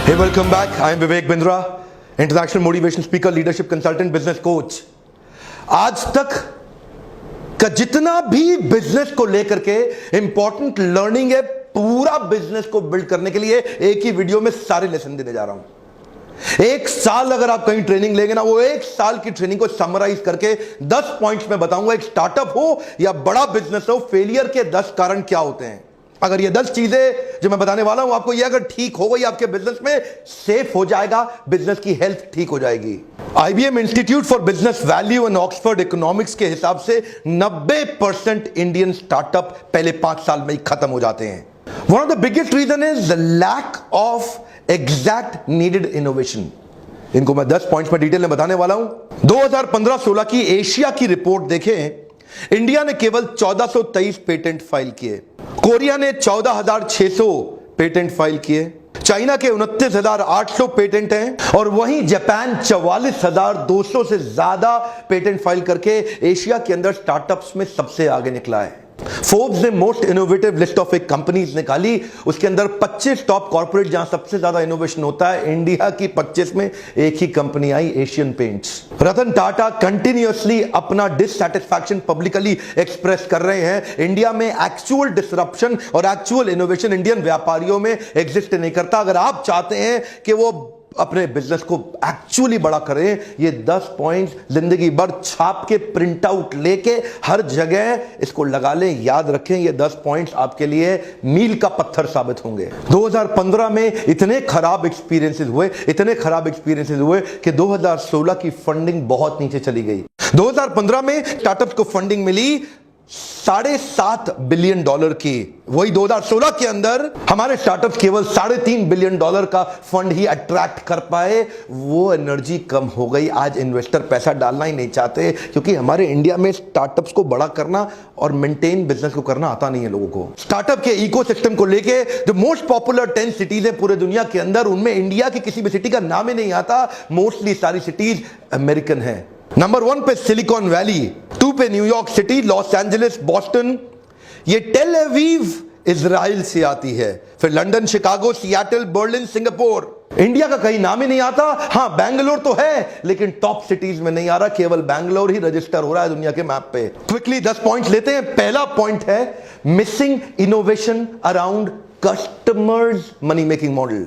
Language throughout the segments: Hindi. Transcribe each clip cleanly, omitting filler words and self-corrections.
Hey, welcome back. I am Vivek Bindra, international motivation speaker, leadership consultant, business coach. आज तक का जितना भी बिजनेस को लेकर के इंपॉर्टेंट लर्निंग है, पूरा बिजनेस को बिल्ड करने के लिए एक ही वीडियो में सारे लेसन देने जा रहा हूं। एक साल अगर आप कहीं ट्रेनिंग लेंगे ना, वो एक साल की ट्रेनिंग को समराइज करके 10 पॉइंट्स में बताऊंगा। एक स्टार्टअप हो या बड़ा बिजनेस हो, फेलियर के 10 कारण क्या होते हैं। अगर ये 10 चीजें जो मैं बताने वाला हूं आपको, ये अगर ठीक हो गई, आपके बिजनेस में सेफ हो जाएगा, बिजनेस की हेल्थ ठीक हो जाएगी। IBM institute for business value and Oxford economics के हिसाब से 90% इंडियन स्टार्टअप पहले 5 साल में ही खत्म हो जाते हैं। One of the biggest reason is the lack of exact needed innovation. इनको मैं 10 पॉइंट्स में डिटेल में बताने वाला हूं। 2015-16 की एशिया की रिपोर्ट देखें, इंडिया ने केवल 1423 पेटेंट फाइल किए, कोरिया ने 14,600 पेटेंट फाइल किए, चाइना के 29,800 पेटेंट हैं, और वहीं जापान 44,200 से ज्यादा पेटेंट फाइल करके एशिया के अंदर स्टार्टअप्स में सबसे आगे निकला है। फोर्ब्स ने मोस्ट इनोवेटिव लिस्ट ऑफ एक कंपनीज निकाली, उसके अंदर 25 टॉप कॉर्पोरेट जहां सबसे ज्यादा इनोवेशन होता है, इंडिया की 25 में एक ही कंपनी आई, Asian paints. Ratan Tata continuously अपना डिससैटिस्फैक्शन पब्लिकली एक्सप्रेस कर रहे हैं। इंडिया में एक्चुअल डिसरप्शन और एक्चुअल इनोवेशन इंडियन व्यापारियों में एग्जिस्ट नहीं करता। अगर आप चाहते हैं कि वो अपने बिजनेस को एक्चुअली बड़ा करें, ये 10 पॉइंट्स जिंदगी भर छाप के प्रिंट आउट लेके हर जगह इसको लगा लें, याद रखें। ये 10 पॉइंट्स आपके लिए मील का पत्थर साबित होंगे। 2015 में इतने खराब एक्सपीरियंसेस हुए कि 2016 की फंडिंग बहुत नीचे चली गई। 2015 में स्टार्टअप्स को फंडिंग मिली $7.5 बिलियन की। वही 2016 के अंदर हमारे स्टार्टअप्स केवल $3.5 बिलियन का फंड ही अट्रैक्ट कर पाए। वो एनर्जी कम हो गई। आज इन्वेस्टर पैसा डालना ही नहीं चाहते, क्योंकि हमारे इंडिया में स्टार्टअप्स को बड़ा करना और मेंटेन बिजनेस को करना आता नहीं है लोगों को। स्टार्टअप के इकोसिस्टम को लेके जो मोस्ट पॉपुलर 10 सिटीज है पूरे दुनिया के अंदर, उनमें इंडिया की किसी भी सिटी का नाम ही नहीं आता। मोस्टली सारी सिटीज अमेरिकन है। नंबर 1 पे सिलिकॉन वैली, 2 पे New York city, Los Angeles, Boston. ये टेल अवीव इजराइल से आती है, फिर London, Chicago, Seattle, Berlin, Singapore. India का कहीं नाम ही नहीं आता। हां, बैंगलोर तो है, लेकिन टॉप सिटीज में नहीं आ रहा। केवल बैंगलोर ही रजिस्टर हो रहा है दुनिया के मैप पे। क्विकली 10 पॉइंट्स लेते हैं। पहला पॉइंट है missing innovation around customers money making model.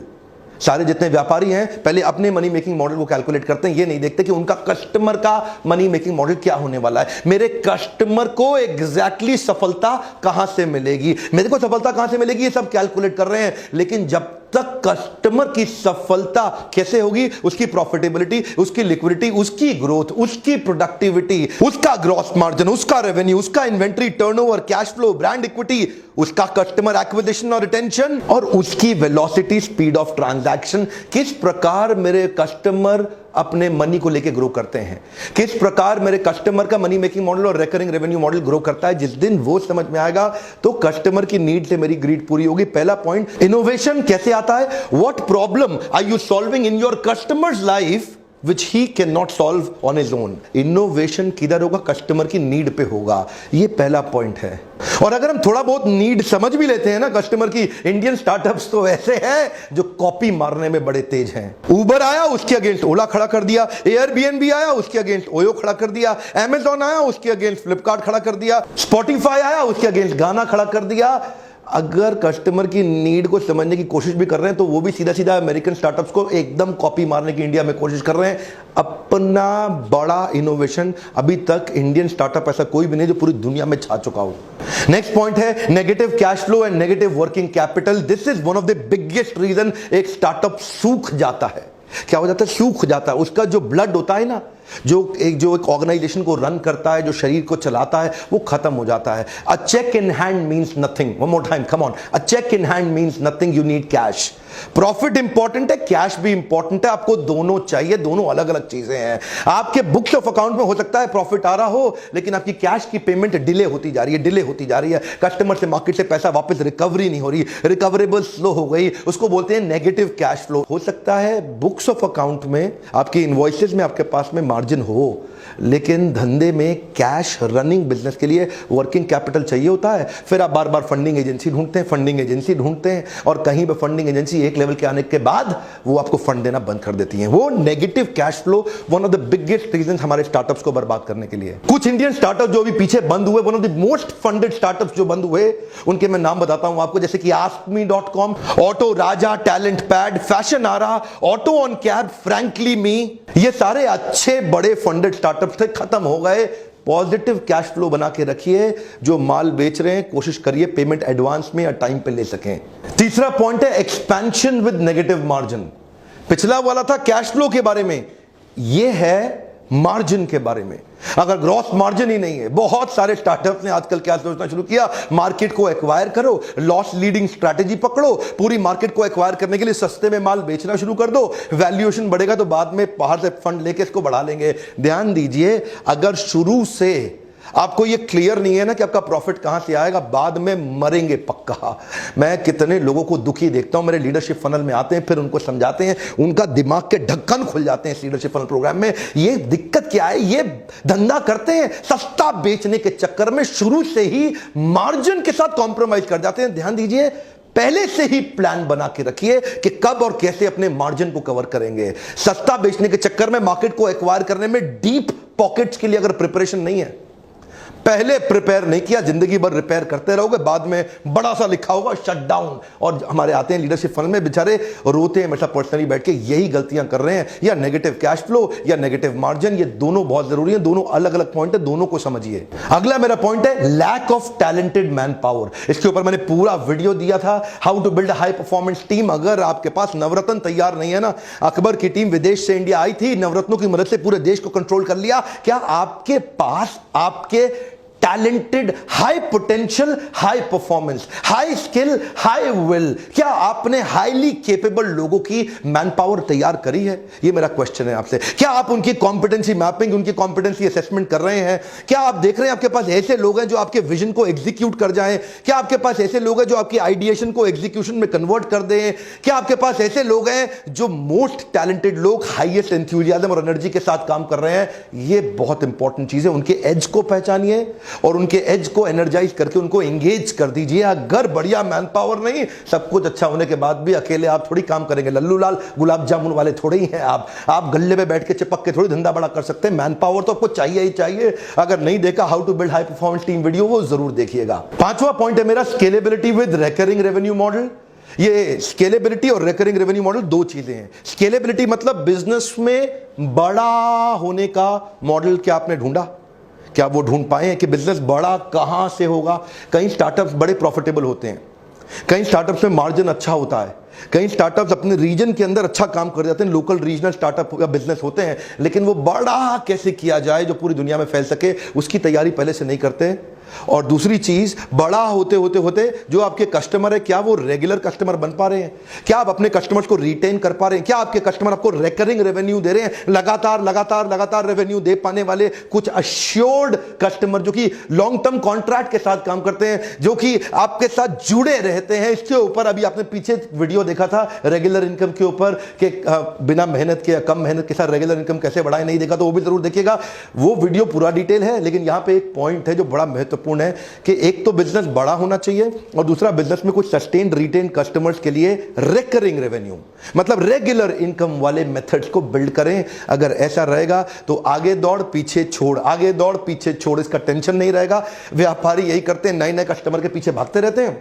सारे जितने व्यापारी हैं पहले अपने मनी मेकिंग मॉडल को कैलकुलेट करते हैं, ये नहीं देखते कि उनका कस्टमर का मनी मेकिंग मॉडल क्या होने वाला है। मेरे कस्टमर को एग्जैक्टली सफलता कहां से मिलेगी, मेरे को सफलता कहां से मिलेगी, ये सब कैलकुलेट कर रहे हैं। लेकिन जब तक कस्टमर की सफलता कैसे होगी, उसकी प्रॉफिटेबिलिटी, उसकी लिक्विडिटी, उसकी ग्रोथ, उसकी प्रोडक्टिविटी, उसका ग्रॉस मार्जिन, उसका रेवेन्यू, उसका inventory turnover, cash flow, brand equity, उसका कस्टमर एक्विजिशन और रिटेंशन, और उसकी वेलोसिटी, स्पीड ऑफ ट्रांजैक्शन। किस प्रकार मेरे कस्टमर अपने मनी को लेके ग्रो करते हैं, किस प्रकार मेरे कस्टमर का मनी मेकिंग मॉडल और रिकरिंग रेवेन्यू मॉडल ग्रो करता है। जिस दिन वो समझ में आएगा तो कस्टमर की नीड से मेरी ग्रीड पूरी होगी। पहला पॉइंट, इनोवेशन कैसे आता है। What problem are you solving in your customers life which he cannot solve on his own। Innovation किधर होगा, कस्टमर की नीड पे होगा। ये पहला पॉइंट है। और अगर हम थोड़ा बहुत नीड समझ भी लेते हैं ना कस्टमर की, इंडियन स्टार्टअप्स तो ऐसे हैं जो कॉपी मारने में बड़े तेज हैं। उबर आया, उसके अगेंस्ट ओला खड़ा कर दिया। एयरबीएनबी आया, उसके अगेंस्ट ओयो खड़ा कर दिया। अमेजॉन आया, उसके अगेंस्ट फ्लिपकार्ट खड़ा कर दिया। स्पॉटिफाई आया, उसके अगेंस्ट गाना खड़ा कर दिया। अगर कस्टमर की नीड को समझने की कोशिश भी कर रहे हैं तो वो भी सीधा सीधा अमेरिकन स्टार्टअप्स को एकदम कॉपी मारने की इंडिया में कोशिश कर रहे हैं। अपना बड़ा इनोवेशन अभी तक इंडियन स्टार्टअप ऐसा कोई भी नहीं जो पूरी दुनिया में छा चुका हो। नेक्स्ट पॉइंट है negative cash flow and negative working capital. This is one of the biggest reason एक स्टार्टअप सूख जाता है। क्या हो जाता है, सूख जाता है। उसका जो ब्लड होता है ना, जो एक ऑर्गेनाइजेशन को रन करता है, जो शरीर को चलाता है, वो खत्म हो जाता है। A cheque in hand means nothing. One more time, come on. A cheque in hand means nothing, you need cash. Profit important है, कैश भी इंपॉर्टेंट है। आपको दोनों चाहिए, दोनों अलग अलग चीजें हैं। आपके बुक्स ऑफ अकाउंट में हो सकता है प्रॉफिट आ रहा हो, लेकिन आपकी कैश की पेमेंट डिले होती जा रही है, कस्टमर से, मार्केट से पैसा वापस रिकवरी नहीं हो रही, रिकवरेबल स्लो हो गई, उसको बोलते हैं नेगेटिव कैश फ्लो। हो सकता है बुक्स ऑफ अकाउंट में, आपकी इनवॉइसेस में आपके पास में मार्जिन हो, लेकिन धंधे में कैश रनिंग बिजनेस के लिए वर्किंग कैपिटल चाहिए होता है। फिर आप बार बार फंडिंग एजेंसी ढूंढते हैं और कहीं पे फंडिंग एजेंसी एक लेवल के आने के बाद वो आपको फंड देना बंद कर देती है। वो negative cash flow one of the biggest reason हमारे स्टार्टअप्स को बर्बाद करने के लिए। कुछ इंडियन स्टार्टअप जो अभी पीछे बंद हुए, one of the most funded startups जो बंद हुए, उनके मैं नाम बताता हूं आपको, जैसे कि askme.com, auto Raja, talent pad, fashionara, auto on cab, frankly me, ये सारे अच्छे बड़े फंडेड स्टार्टअप्स थे, खत्म हो गए। पॉजिटिव कैश फ्लो बना के रखिए। जो माल बेच रहे हैं कोशिश करिए पेमेंट एडवांस में या टाइम पे ले सकें। तीसरा पॉइंट है एक्सपेंशन विद नेगेटिव मार्जिन। पिछला वाला था कैश फ्लो के बारे में, यह है मार्जिन के बारे में। अगर ग्रॉस मार्जिन ही नहीं है, बहुत सारे स्टार्टअप ने आजकल क्या सोचना शुरू किया, मार्केट को एक्वायर करो, लॉस लीडिंग स्ट्रैटेजी पकड़ो, पूरी मार्केट को एक्वायर करने के लिए सस्ते में माल बेचना शुरू कर दो, वैल्यूएशन बढ़ेगा तो बाद में बाहर से फंड लेके इसको बढ़ा लेंगे। ध्यान दीजिए, अगर शुरू से आपको ये क्लियर नहीं है ना कि आपका प्रॉफिट कहां से आएगा, बाद में मरेंगे पक्का। मैं कितने लोगों को दुखी देखता हूं, मेरे लीडरशिप फनल में आते हैं, फिर उनको समझाते हैं, उनका दिमाग के ढक्कन खुल जाते हैं इस लीडरशिप फनल प्रोग्राम में। ये दिक्कत क्या है, ये धंधा करते हैं सस्ता बेचने के चक्कर में शुरू से ही मार्जिन के साथ कॉम्प्रोमाइज कर जाते हैं। ध्यान दीजिए, पहले से ही प्लान बना के रखिए कि कब और कैसे अपने मार्जिन को कवर करेंगे। सस्ता बेचने के चक्कर में मार्केट को एक्वायर करने में डीप पॉकेट्स के लिए अगर प्रिपरेशन नहीं है, पहले प्रिपेयर नहीं किया, जिंदगी भर रिपेयर करते रहोगे, बाद में बड़ा सा लिखा होगा शट डाउन। और हमारे आते हैं लीडरशिप फंड में, बेचारे रोते हैं हमेशा पर्सनली बैठ के, यही गलतियां कर रहे हैं। या नेगेटिव कैश फ्लो या नेगेटिव मार्जिन, ये दोनों बहुत जरूरी हैं, दोनों अलग अलग पॉइंट है, दोनों को समझिए। अगला मेरा पॉइंट है lack of talented man power. इसके ऊपर मैंने पूरा वीडियो दिया था, how to build a high performance team. अगर आपके पास नवरत्न तैयार नहीं है ना, अकबर की टीम विदेश से इंडिया आई थी, नवरत्नों की मदद से पूरे देश को कंट्रोल कर लिया। क्या आपके पास आपके talented, high potential, high performance, high skill, high will, क्या आपने हाईली केपेबल लोगों की मैन पावर तैयार करी है? ये मेरा क्वेश्चन है आपसे। क्या आप उनकी कॉम्पिटेंसी मैपिंग, उनकी कॉम्पिटेंसी असेसमेंट कर रहे हैं? क्या आप देख रहे हैं आपके पास ऐसे लोग हैं जो आपके विजन को एग्जीक्यूट कर जाएं? क्या आपके पास ऐसे लोग हैं जो आपकी आइडिएशन को एग्जीक्यूशन में कन्वर्ट कर दें? क्या आपके पास ऐसे लोग हैं जो मोस्ट टैलेंटेड लोग हाईएस्ट एंथुसियाज्म और एनर्जी के साथ काम कर रहे हैं? ये बहुत इंपॉर्टेंट चीज है। उनके एज को पहचानिए और उनके एज को एनर्जाइज करके उनको एंगेज कर दीजिए। अगर बढ़िया मैन पावर नहीं, सब कुछ अच्छा होने के बाद भी अकेले आप थोड़ी काम करेंगे, लल्लू लाल गुलाब जामुन वाले थोड़े ही हैं आप गल्ले में बैठ के चिपक के थोड़ी धंधा बड़ा कर सकते हैं। मैन पावर तो आपको चाहिए ही चाहिए। अगर नहीं देखा how to build high performance team video, वो जरूर देखिएगा। पांचवा पॉइंट है मेरा scalability with recurring revenue model. ये स्केलेबिलिटी और रिकरिंग रेवेन्यू मॉडल दो चीजें हैं। स्केलेबिलिटी मतलब बिजनेस में बड़ा होने का मॉडल क्या आपने ढूंढा, क्या वो ढूंढ पाए हैं कि बिजनेस बड़ा कहां से होगा? कई स्टार्टअप्स बड़े प्रॉफिटेबल होते हैं, कई स्टार्टअप्स में मार्जिन अच्छा होता है, कई स्टार्टअप्स अपने रीजन के अंदर अच्छा काम कर जाते हैं, लोकल रीजनल स्टार्टअप या बिजनेस होते हैं, लेकिन वो बड़ा कैसे किया जाए जो पूरी दुनिया में फैल सके, उसकी तैयारी पहले से नहीं करते। और दूसरी चीज, बड़ा होते होते होते जो आपके कस्टमर है, क्या वो रेगुलर कस्टमर बन पा रहे हैं? क्या आप अपने कस्टमर्स को रिटेन कर पा रहे हैं? क्या आपके कस्टमर आपको रिकरिंग रेवेन्यू दे रहे हैं? लगातार लगातार लगातार रेवेन्यू दे पाने वाले कुछ अश्योर्ड कस्टमर जो कि लॉन्ग टर्म कॉन्ट्रैक्ट के साथ काम करते हैं, जो कि आपके साथ जुड़े रहते हैं। इसके ऊपर अभी आपने पीछे वीडियो देखा था रेगुलर इनकम के ऊपर कि बिना मेहनत के या कम मेहनत के साथ रेगुलर इनकम कैसे बढ़ाएं, नहीं देखा तो वो भी जरूर देखिएगा। वो वीडियो पूरा डिटेल है, लेकिन यहां पे एक पॉइंट है जो बड़ा महत्वपूर्ण है कि एक तो बिजनेस बड़ा होना चाहिए और दूसरा बिजनेस में कुछ सस्टेन्ड रिटेन कस्टमर्स के लिए रिकरिंग रेवेन्यू मतलब रेगुलर इनकम वाले मेथड्स को बिल्ड करें। अगर ऐसा रहेगा तो आगे दौड़ पीछे छोड़, आगे दौड़ पीछे छोड़, इसका टेंशन नहीं रहेगा। व्यापारी यही करते हैं, नए नए कस्टमर के पीछे भागते रहते हैं,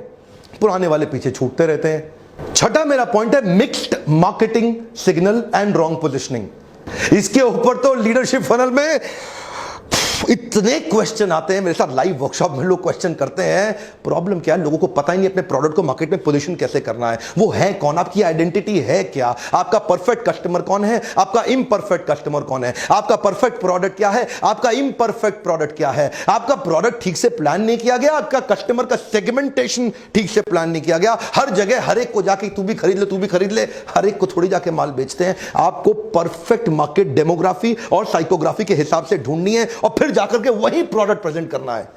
पुराने वाले पीछे छूटते रहते हैं। छठा मेरा पॉइंट है mixed marketing signal and wrong positioning. इसके ऊपर तो लीडरशिप फनल में इतने क्वेश्चन आते हैं, मेरे साथ लाइव वर्कशॉप में लोग क्वेश्चन करते हैं। प्रॉब्लम क्या है, लोगों को पता ही नहीं अपने प्रोडक्ट को मार्केट में पोजीशन कैसे करना है। वो है कौन, आपकी आइडेंटिटी है क्या, आपका परफेक्ट कस्टमर कौन है, आपका इम्परफेक्ट कस्टमर कौन है, आपका परफेक्ट प्रोडक्ट क्या है, आपका इम्परफेक्ट प्रोडक्ट क्या है। आपका प्रोडक्ट ठीक से प्लान नहीं किया गया, आपका कस्टमर का सेगमेंटेशन ठीक से प्लान नहीं किया गया। हर जगह हर एक को जाके तू भी खरीद ले, तू भी खरीद ले, हर एक को थोड़ी जाके माल बेचते हैं। आपको परफेक्ट मार्केट डेमोग्राफी और साइकोग्राफी के हिसाब से ढूंढनी है और फिर जाकर के वही प्रोडक्ट प्रेजेंट करना है।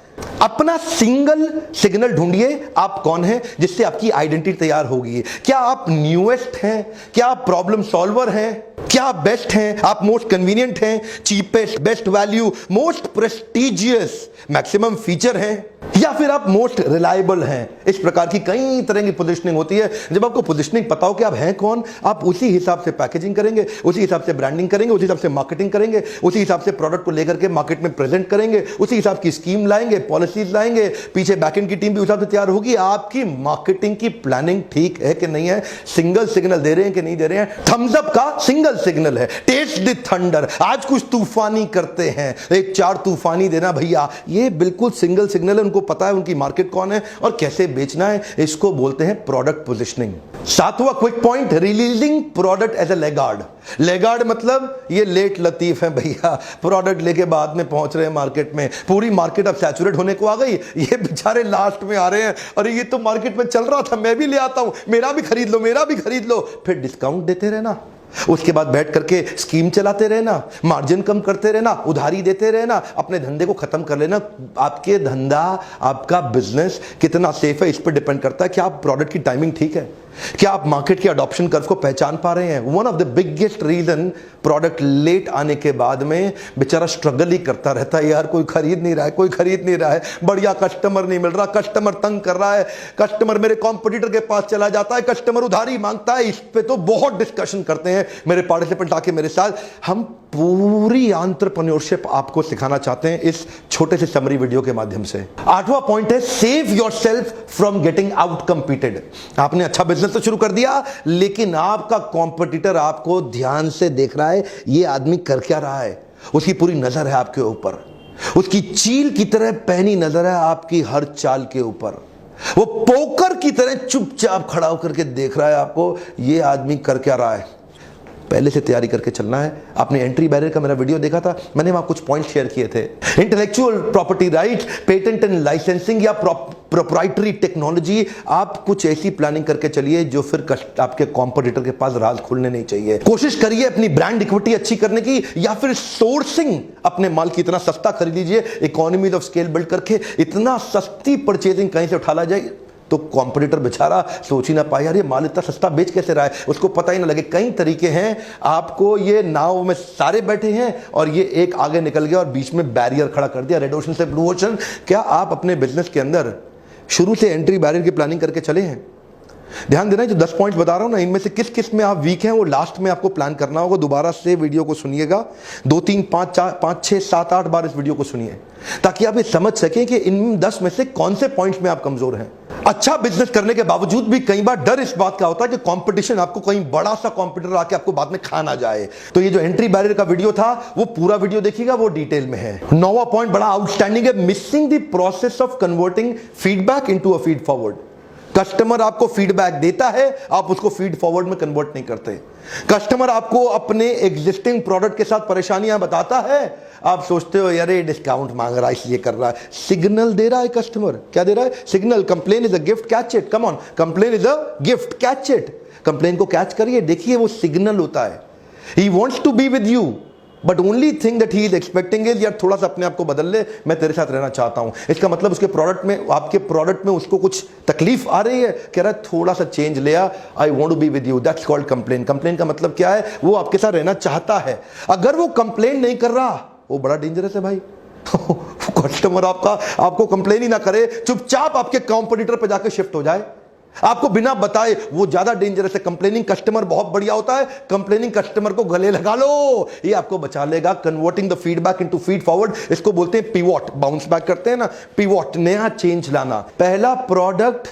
अपना सिंगल सिग्नल ढूंढिए, आप कौन हैं, जिससे आपकी आइडेंटिटी तैयार होगी। क्या आप न्यूएस्ट हैं, क्या आप प्रॉब्लम सॉल्वर हैं, क्या आप बेस्ट हैं, आप मोस्ट कन्वीनियंट हैं, cheapest, best value, most prestigious, maximum feature हैं, या फिर आप मोस्ट रिलायबल हैं। इस प्रकार की कई तरह की पोजीशनिंग होती है। जब आपको पोजीशनिंग पता हो कि आप हैं कौन, आप उसी हिसाब से पैकेजिंग करेंगे, उसी हिसाब से ब्रांडिंग करेंगे, उसी हिसाब से मार्केटिंग करेंगे, उसी हिसाब से प्रोडक्ट को लेकर के मार्केट में प्रेजेंट करेंगे, उसी हिसाब की स्कीम लाएंगे, पॉलिसीज लाएंगे, पीछे बैकएंड की टीम भी उस हिसाब से तैयार होगी। आपकी मार्केटिंग की प्लानिंग ठीक है कि नहीं है, सिंगल सिग्नल दे रहे हैं कि नहीं दे रहे हैं। थम्स अप का सिंगल सिग्नल है, टेस्ट द थंडर, आज कुछ तूफानी करते हैं, एक 4 तूफानी देना भैया, ये बिल्कुल सिंगल सिग्नल है। उनको पता है उनकी मार्केट कौन है और कैसे बेचना है। इसको बोलते हैं प्रोडक्ट पोजीशनिंग। 7वां quick point, releasing product as a laggard. Laggard मतलब ये लेट लतीफ है भैया, प्रोडक्ट लेके बाद में पहुंच रहे हैं मार्केट में, पूरी मार्केट अब सैचुरेट होने को आ गई, ये बेचारे लास्ट में आ रहे हैं, अरे ये तो मार्केट में चल रहा था, मैं भी ले आता हूं, मेरा भी खरीद लो, मेरा भी खरीद लो। फिर डिस्काउंट देते रहना, उसके बाद बैठ करके स्कीम चलाते रहना, मार्जिन कम करते रहना, उधारी देते रहना, अपने धंधे को खत्म कर लेना। आपके धंधा, आपका बिजनेस कितना सेफ है, इस पर डिपेंड करता है कि आप प्रोडक्ट की टाइमिंग ठीक है, क्या आप मार्केट के अडॉप्शन कर्व को पहचान पा रहे हैं। One of the biggest reason product late आने के बाद में बेचारा स्ट्रगल ही करता रहता है, यार कोई खरीद नहीं रहा है, कोई खरीद नहीं रहा है, बढ़िया कस्टमर नहीं मिल रहा, कस्टमर तंग कर रहा है, कस्टमर मेरे कॉम्पिटिटर के पास चला जाता है, कस्टमर उधारी मांगता है। इस पे तो बहुत डिस्कशन करते हैं मेरे पार्टिसिपेंट आके मेरे साथ। हम पूरी एंटरप्रेन्योरशिप आपको सिखाना चाहते हैं इस छोटे से समरी वीडियो के माध्यम से। 8वां पॉइंट है, save yourself from getting out competed. आपने अच्छा बिजनेस तो शुरू कर दिया, लेकिन आपका कॉम्पिटिटर आपको ध्यान से देख रहा है, ये आदमी कर क्या रहा है, उसकी पूरी नजर है आपके ऊपर, उसकी चील की तरह पहनी नजर है आपकी हर चाल के ऊपर, वो पोकर की तरह चुपचाप खड़ा होकर के देख रहा है आपको, ये आदमी कर क्या रहा है। पहले से तैयारी करके चलना है। आपने एंट्री बैरियर का मेरा वीडियो देखा था, मैंने वहां कुछ पॉइंट शेयर किए थे। Intellectual property right, patent and licensing या प्रोप्राइटरी टेक्नोलॉजी, आप कुछ ऐसी प्लानिंग करके चलिए जो फिर आपके कॉम्पिटिटर के पास राज खुलने नहीं चाहिए। कोशिश करिए अपनी ब्रांड इक्विटी अच्छी करने की, या फिर सोर्सिंग, अपने माल की इतना सस्ता खरीद लीजिए, इकोनॉमीज ऑफ स्केल बिल्ड करके इतना सस्ती परचेजिंग कहीं से उठा ला जाए तो कॉम्पिटिटर बेचारा सोच ही ना पाए, यार ये माल इतना सस्ता बेच कैसे रहा है, उसको पता ही ना लगे। कई तरीके हैं, आपको ये नाव में सारे बैठे हैं और ये एक आगे निकल गया और बीच में बैरियर खड़ा कर दिया, रेड ओशन से ब्लू ओशन। क्या आप अपने बिजनेस के अंदर शुरू से एंट्री बैरियर की प्लानिंग करके चले हैं? ध्यान देना, जो 10 पॉइंट बता रहा हूं ना, इनमें से किस किस में आप वीक हैं वो लास्ट में आपको प्लान करना होगा। दोबारा से वीडियो को सुनिएगा, 2 3 5 4 5 6 7 8 बार इस वीडियो को सुनिए, ताकि आप ये समझ सकें कि इन 10 में से कौन से पॉइंट्स में आप कमजोर हैं। अच्छा बिजनेस करने के बावजूद भी कई बार डर इस बात का होता है कि कंपटीशन, आपको कहीं बड़ा सा कंपटीटर आके आपको बाद में खा ना जाए। तो ये जो एंट्री बैरियर का वीडियो था, वो पूरा वीडियो देखिएगा, वो डिटेल में है। 9वां पॉइंट बड़ा आउटस्टैंडिंग है, missing the process of converting feedback into a feed forward. Customer आपको फीडबैक देता है, आप उसको फीड फॉरवर्ड में कन्वर्ट नहीं करते। कस्टमर आपको अपने एग्जिस्टिंग प्रोडक्ट के साथ परेशानियां बताता है, आप सोचते हो यार ये डिस्काउंट मांग रहा है इसलिए कर रहा है। सिग्नल दे रहा है कस्टमर, क्या दे रहा है? Signal. Complain is a gift, catch it, come on, complain is a gift, catch it. Complain को कैच करिए, देखिए वो सिग्नल होता है। He wants to be with you, but only thing that he is expecting is, यार थोड़ा सा अपने आप को बदल ले, मैं तेरे साथ रहना चाहता हूं। इसका मतलब उसके प्रोडक्ट में, आपके प्रोडक्ट में उसको कुछ तकलीफ आ रही है, कह रहा है थोड़ा सा चेंज ले आ, I want to be with you, that's called complain. Complain का मतलब क्या है? वो आपके साथ रहना चाहता है। अगर वो कंप्लेन नहीं कर रहा, वो बड़ा डेंजरस है भाई। कस्टमर आपको कंप्लेन ही ना करे, चुपचाप आपके कॉम्पिटिटर पे जाकर शिफ्ट हो जाए, आपको बिना बताए, वो ज्यादा डेंजरस है। कंप्लेनिंग कस्टमर बहुत बढ़िया होता है, कंप्लेनिंग कस्टमर को गले लगा लो, ये आपको बचा लेगा। Converting the feedback into feed forward, इसको बोलते हैं पिवॉट, बाउंस बैक करते हैं ना, पिवॉट, नया चेंज लाना। पहला प्रोडक्ट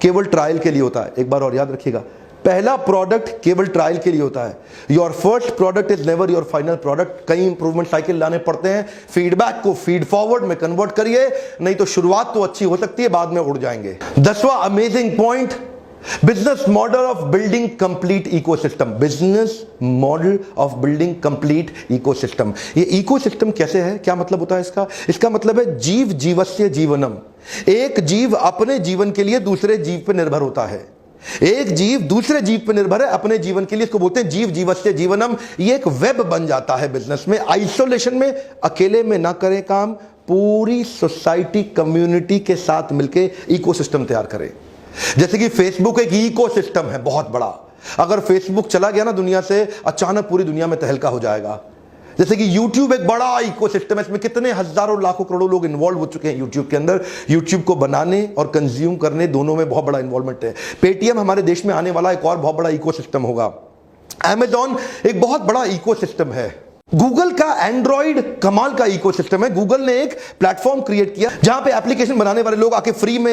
केवल ट्रायल के लिए होता है, एक बार और याद रखिएगा, पहला प्रोडक्ट केवल ट्रायल के लिए होता है। Your first product is never your final product. कई इंप्रूवमेंट साइकिल लाने पड़ते हैं, फीडबैक को फीड फॉरवर्ड में कन्वर्ट करिए, नहीं तो शुरुआत तो अच्छी हो सकती है, बाद में उड़ जाएंगे। 10वां amazing point, business model of building complete ecosystem. Business model of building complete ecosystem. ये इकोसिस्टम कैसे है, क्या मतलब होता है इसका? इसका मतलब है जीव जीवस्य जीवनम। एक जीव अपने जीवन के लिए दूसरे जीव पर निर्भर होता है, एक जीव दूसरे जीव पर निर्भर है अपने जीवन के लिए, इसको बोलते हैं जीव जीवस्य जीवनम। ये एक वेब बन जाता है बिजनेस में। आइसोलेशन में, अकेले में ना करें काम, पूरी सोसाइटी कम्युनिटी के साथ मिलकर इकोसिस्टम तैयार करें। जैसे कि फेसबुक एक इकोसिस्टम है बहुत बड़ा, अगर फेसबुक चला गया ना दुनिया से, अचानक पूरी दुनिया में तहलका हो जाएगा। जैसे कि YouTube एक बड़ा इकोसिस्टम है, इसमें कितने हजारों लाखों करोड़ों लोग इन्वॉल्व हो चुके हैं YouTube के अंदर। YouTube को बनाने और कंज्यूम करने दोनों में बहुत बड़ा इन्वॉल्वमेंट है। पेटीएम हमारे देश में आने वाला एक और बहुत बड़ा इकोसिस्टम होगा। Amazon एक बहुत बड़ा इकोसिस्टम है। गूगल का एंड्रॉइड कमाल का इकोसिस्टम है। गूगल ने एक प्लेटफॉर्म क्रिएट किया जहां पे एप्लीकेशन बनाने वाले लोग आके फ्री में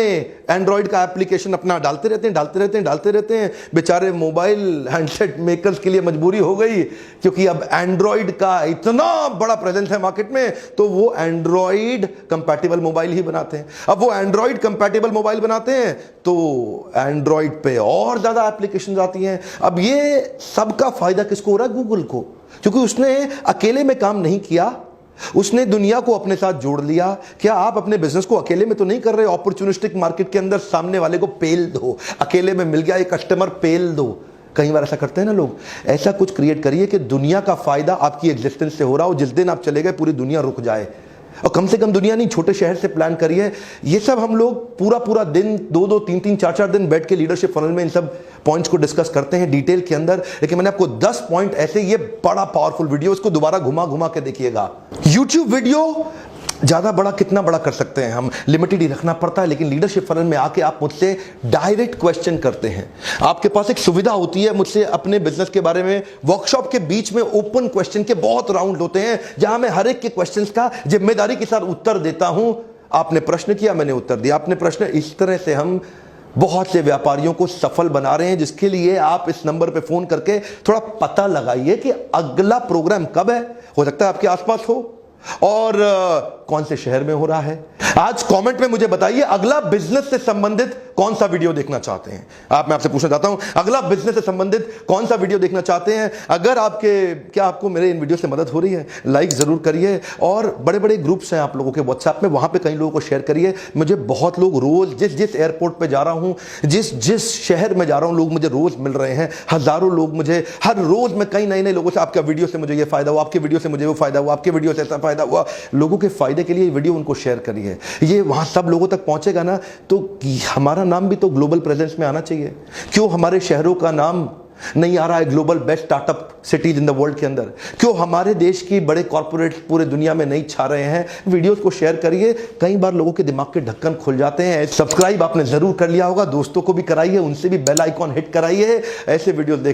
एंड्रॉइड का एप्लीकेशन अपना डालते रहते हैं। बेचारे मोबाइल हैंडसेट मेकर्स के लिए मजबूरी हो गई, क्योंकि अब एंड्रॉइड का इतना बड़ा प्रेजेंस है मार्केट में, तो वो एंड्रॉइड कंपैटिबल मोबाइल ही बनाते हैं। अब वो एंड्रॉइड कंपैटिबल मोबाइल बनाते हैं तो एंड्रॉइड पे और ज्यादा एप्लीकेशन आती हैं। अब ये सबका फायदा किसको हो रहा है? गूगल को, क्योंकि उसने अकेले में काम नहीं किया, उसने दुनिया को अपने साथ जोड़ लिया। क्या आप अपने बिजनेस को अकेले में तो नहीं कर रहे? अपॉर्चुनिस्टिक मार्केट के अंदर सामने वाले को पेल दो, अकेले में मिल गया एक कस्टमर, पेल दो। कई बार ऐसा करते हैं ना लोग। ऐसा कुछ क्रिएट करिए कि दुनिया का फायदा आपकी एग्जिस्टेंस से हो रहा हो। जिस दिन आप चले गए पूरी दुनिया रुक जाए, और कम से कम दुनिया नहीं, छोटे शहर से प्लान करिए। ये सब हम लोग पूरा दिन 2-2, 3-3, 4-4 दिन बैठ के लीडरशिप फनल में इन सब पॉइंट्स को डिस्कस करते हैं डिटेल के अंदर। लेकिन मैंने आपको 10 पॉइंट ऐसे, ये बड़ा पावरफुल वीडियो, इसको दोबारा घुमा के देखिएगा। YouTube वीडियो ज्यादा बड़ा कितना बड़ा कर सकते हैं हम, लिमिटेड ही रखना पड़ता है। लेकिन लीडरशिप फनल में आके आप मुझसे डायरेक्ट क्वेश्चन करते हैं। आपके पास एक सुविधा होती है मुझसे अपने बिजनेस के बारे में, वर्कशॉप के बीच में ओपन क्वेश्चन के बहुत राउंड होते हैं, जहां मैं हर एक के क्वेश्चंस का जिम्मेदारी के साथ उत्तर देता हूं। आपने प्रश्न किया, मैंने उत्तर दिया, आपने प्रश्न। इस तरह से हम बहुत से व्यापारियों को सफल बना रहे हैं, जिसके लिए आप इस नंबर पे फोन करके थोड़ा पता लगाइए कि अगला प्रोग्राम कब है। हो सकता है आपके आसपास हो, और कौन से शहर में हो रहा है। आज कमेंट में मुझे बताइए अगला बिजनेस से संबंधित कौन सा वीडियो देखना चाहते हैं आप। मैं आपसे पूछना चाहता हूं, अगला बिजनेस से संबंधित कौन सा वीडियो देखना चाहते हैं। अगर क्या आपको मेरे इन वीडियो से मदद हो रही है, लाइक जरूर करिए। और बड़े बड़े ग्रुप्स हैं आप लोगों के व्हाट्सएप में, वहां पे कई लोगों को शेयर करिए। मुझे बहुत लोग रोज जिस एयरपोर्ट पे जा रहा हूं, जिस शहर में जा रहा हूं, लोग मुझे रोज मिल रहे हैं। हजारों लोग मुझे हर रोज, मैं कई नए लोगों से, आपका वीडियो से मुझे ये फायदा हुआ, आपके वीडियो से मुझे वो फायदा हुआ, आपके वीडियो से ऐसा फायदा हुआ। लोगों के फायदे के लिए वीडियो उनको शेयर करिए। ये वहां सब लोगों तक पहुंचेगा ना, तो हमारा नाम भी तो ग्लोबल प्रेजेंस में आना चाहिए। क्यों हमारे शहरों का नाम नहीं आ रहा है global best startup cities in the world के अंदर? क्यों हमारे देश की बड़े कॉर्पोरेट पूरे दुनिया में नहीं छा रहे हैं? वीडियोस को शेयर करिए। कई बार लोगों के दिमाग के ढक्कन खुल जाते हैं। सब्सक्राइब आपने जरूर कर लिया होगा, दोस्तों को भी कराइए, उनसे भी बेल आइकॉन हिट कराइए। ऐसे वीडियो देख